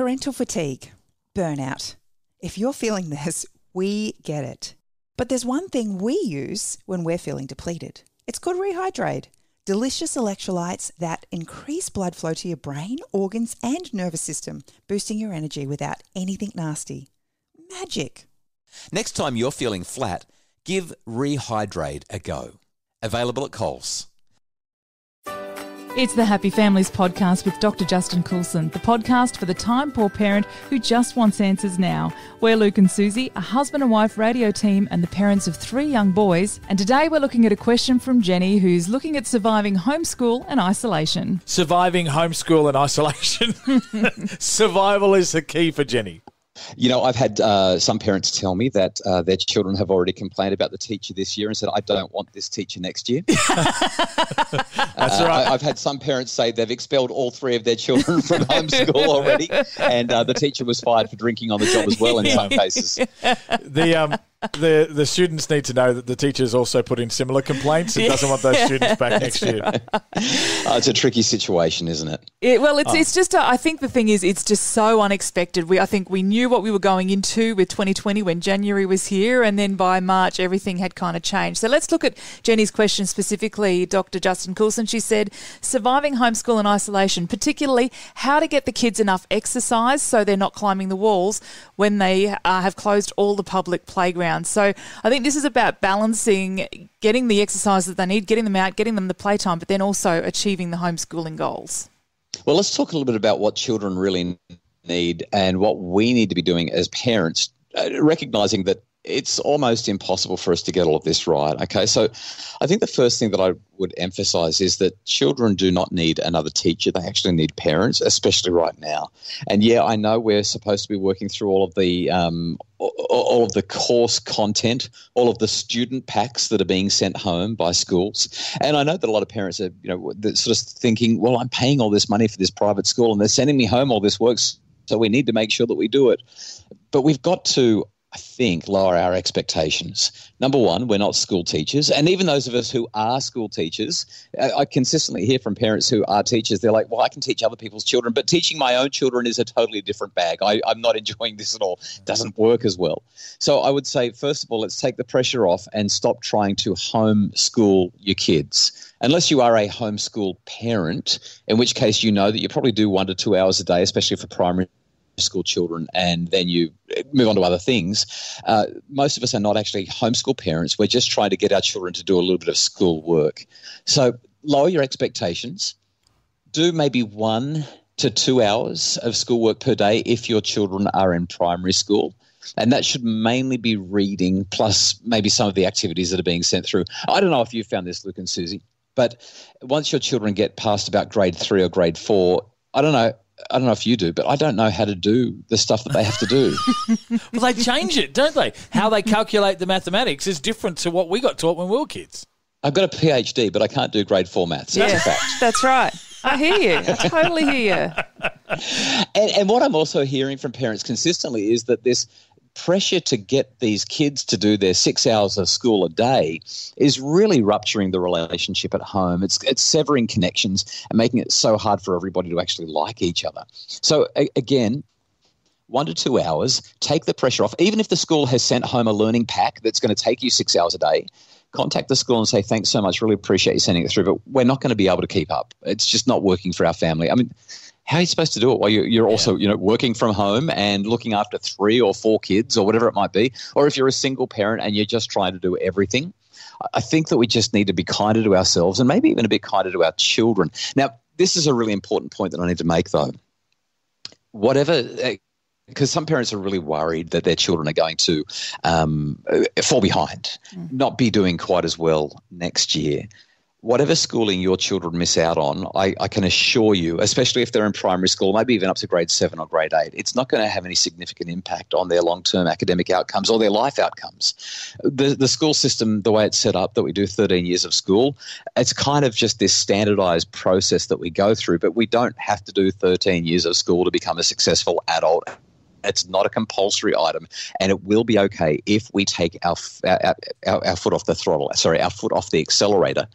Parental fatigue, burnout. If you're feeling this, we get it. But there's one thing we use when we're feeling depleted. It's called Rehydrate. Delicious electrolytes that increase blood flow to your brain, organs and nervous system, boosting your energy without anything nasty. Magic. Next time you're feeling flat, give Rehydrate a go. Available at Coles. It's the Happy Families podcast with Dr. Justin Coulson, the podcast for the time-poor parent who just wants answers now. We're Luke and Susie, a husband and wife radio team and the parents of 3 young boys. And today we're looking at a question from Jenny, who's looking at surviving homeschool and isolation. Surviving homeschool and isolation. Survival is the key for Jenny. You know, I've had some parents tell me that their children have already complained about the teacher this year and said, I don't want this teacher next year. That's right. I've had some parents say they've expelled all 3 of their children from homeschool already, and the teacher was fired for drinking on the job as well in some cases. The students need to know that the teacher's also put in similar complaints and doesn't want those students back next year. It's a tricky situation, isn't it? It's just, I think the thing is, it's just so unexpected. I think we knew what we were going into with 2020 when January was here, and then by March, everything had kind of changed. So let's look at Jenny's question specifically, Dr. Justin Coulson. She said, surviving homeschool and isolation, particularly how to get the kids enough exercise so they're not climbing the walls when they have closed all the public playgrounds. So I think this is about balancing getting the exercise that they need, getting them out, getting them the playtime, but then also achieving the homeschooling goals. Well, let's talk a little bit about what children really need and what we need to be doing as parents, recognizing that it's almost impossible for us to get all of this right. Okay, so I think the first thing that I would emphasize is that children do not need another teacher. They actually need parents, especially right now. And yeah, I know we're supposed to be working through all of the course content, all of the student packs that are being sent home by schools. And I know that a lot of parents are, sort of thinking, well, I'm paying all this money for this private school and they're sending me home all this work, so we need to make sure that we do it. But we've got to, I think, lower our expectations. Number one, we're not school teachers. And even those of us who are school teachers, I consistently hear from parents who are teachers, they're like, well, I can teach other people's children, but teaching my own children is a totally different bag. I'm not enjoying this at all. It doesn't work as well. So I would say, first of all, let's take the pressure off and stop trying to homeschool your kids. Unless you are a homeschool parent, in which case you know that you probably do 1 to 2 hours a day, especially for primary school children, and then you move on to other things. Most of us are not actually homeschool parents. We're just trying to get our children to do a little bit of school work. So lower your expectations. Do maybe 1 to 2 hours of schoolwork per day if your children are in primary school. And that should mainly be reading plus maybe some of the activities that are being sent through. I don't know if you found this, Luke and Susie, but once your children get past about grade 3 or grade 4, I don't know if you do, but I don't know how to do the stuff that they have to do. Well, they change it, don't they? How they calculate the mathematics is different to what we got taught when we were kids. I've got a PhD, but I can't do grade 4 maths. That's a fact. That's right. I hear you. I totally hear you. And what I'm also hearing from parents consistently is that this pressure to get these kids to do their 6 hours of school a day is really rupturing the relationship at home. It's severing connections and making it so hard for everybody to actually like each other. So again, 1 to 2 hours, take the pressure off. Even if the school has sent home a learning pack that's going to take you 6 hours a day, contact the school and say, thanks so much, really appreciate you sending it through, but we're not going to be able to keep up. It's just not working for our family. I mean, how are you supposed to do it while you're also, working from home and looking after 3 or 4 kids or whatever it might be? Or if you're a single parent and you're just trying to do everything, I think that we just need to be kinder to ourselves and maybe even a bit kinder to our children. Now, this is a really important point that I need to make, though. Because some parents are really worried that their children are going to fall behind, not be doing quite as well next year. Whatever schooling your children miss out on, I can assure you, especially if they're in primary school, maybe even up to grade 7 or grade 8, it's not going to have any significant impact on their long-term academic outcomes or their life outcomes. The school system, the way it's set up, that we do 13 years of school, it's kind of just this standardized process that we go through, but we don't have to do 13 years of school to become a successful adult It's not a compulsory item, and it will be okay if we take our foot off the throttle. Sorry, our foot off the accelerator,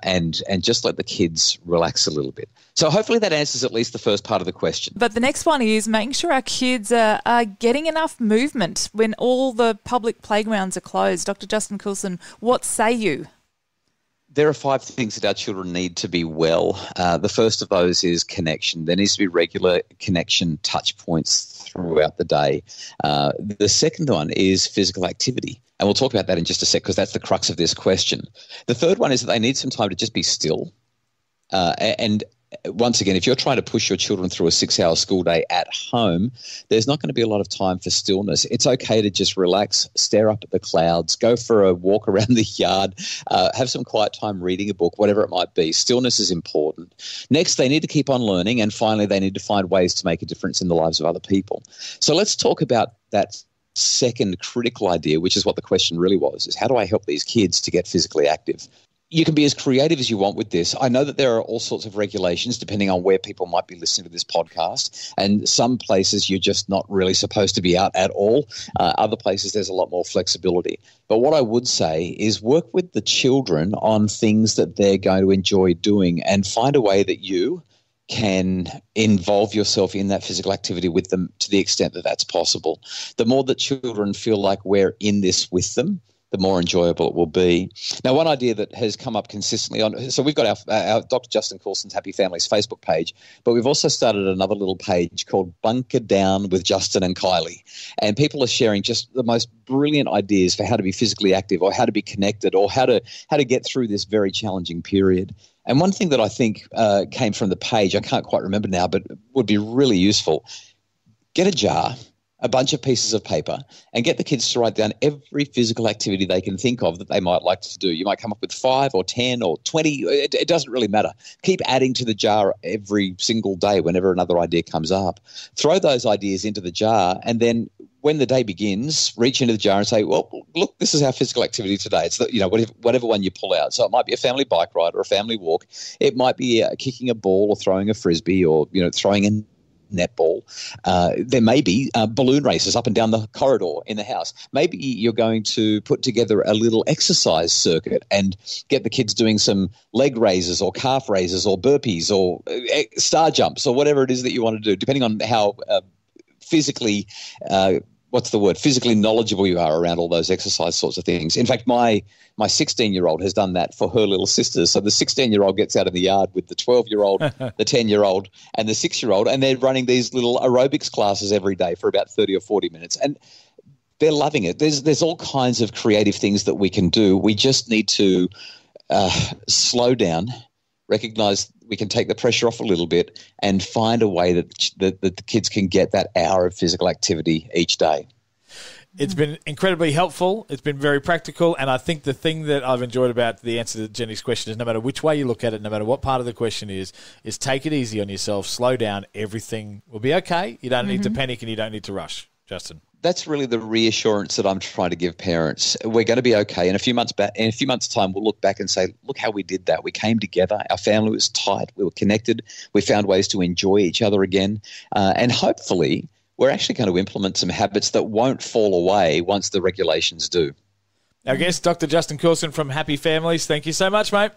and just let the kids relax a little bit. So hopefully that answers at least the first part of the question. But the next one is making sure our kids are getting enough movement when all the public playgrounds are closed. Dr. Justin Coulson, what say you? There are 5 things that our children need to be well. The first of those is connection. There needs to be regular connection touch points throughout the day. The second one is physical activity. And we'll talk about that in just a sec because that's the crux of this question. The third one is that they need some time to just be still. And once again, if you're trying to push your children through a 6-hour school day at home, there's not going to be a lot of time for stillness. It's okay to just relax, stare up at the clouds, go for a walk around the yard, have some quiet time reading a book, whatever it might be. Stillness is important. Next, they need to keep on learning. And finally, they need to find ways to make a difference in the lives of other people. So let's talk about that second critical idea, which is what the question really was, is how do I help these kids to get physically active? You can be as creative as you want with this. I know that there are all sorts of regulations depending on where people might be listening to this podcast, and some places you're just not really supposed to be out at all. Other places there's a lot more flexibility. But what I would say is work with the children on things that they're going to enjoy doing and find a way that you can involve yourself in that physical activity with them to the extent that that's possible. The more that children feel like we're in this with them, the more enjoyable it will be. Now, one idea that has come up consistently so we've got our Dr. Justin Coulson's Happy Families Facebook page, but we've also started another little page called Bunker Down with Justin and Kylie. And people are sharing just the most brilliant ideas for how to be physically active or how to be connected or how to get through this very challenging period. And one thing that I think came from the page, I can't quite remember now, but would be really useful, get a jar, a bunch of pieces of paper, and get the kids to write down every physical activity they can think of that they might like to do. You might come up with 5 or 10 or 20. It doesn't really matter. Keep adding to the jar every single day whenever another idea comes up. Throw those ideas into the jar, and then when the day begins, reach into the jar and say, well, look, this is our physical activity today. It's whatever one you pull out. So it might be a family bike ride or a family walk. It might be kicking a ball or throwing a frisbee or throwing a netball. There may be balloon races up and down the corridor in the house. Maybe you're going to put together a little exercise circuit and get the kids doing some leg raises or calf raises or burpees or star jumps or whatever it is that you want to do, depending on how physically knowledgeable you are around all those exercise sorts of things. In fact, my 16-year-old has done that for her little sisters. So the 16-year-old gets out in the yard with the 12-year-old, the 10-year-old, and the 6-year-old, and they're running these little aerobics classes every day for about 30 or 40 minutes. And they're loving it. There's all kinds of creative things that we can do. We just need to slow down, recognize we can take the pressure off a little bit and find a way that the kids can get that hour of physical activity each day. It's been incredibly helpful. It's been very practical. And I think the thing that I've enjoyed about the answer to Jenny's question is no matter which way you look at it, no matter what part of the question is take it easy on yourself, slow down, everything will be okay. You don't need to panic and you don't need to rush. Justin. That's really the reassurance that I'm trying to give parents. We're going to be okay. In a few months' time, we'll look back and say, look how we did that. We came together. Our family was tight. We were connected. We found ways to enjoy each other again. And hopefully, we're actually going to implement some habits that won't fall away once the regulations do. Our guest, Dr. Justin Coulson from Happy Families. Thank you so much, mate.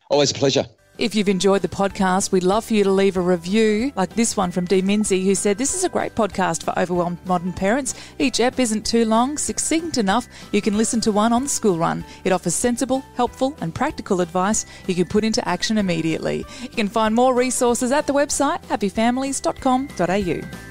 Always a pleasure. If you've enjoyed the podcast, we'd love for you to leave a review like this one from Dee Minzy, who said, this is a great podcast for overwhelmed modern parents. Each ep isn't too long, succinct enough. You can listen to one on the school run. It offers sensible, helpful and practical advice you can put into action immediately. You can find more resources at the website happyfamilies.com.au.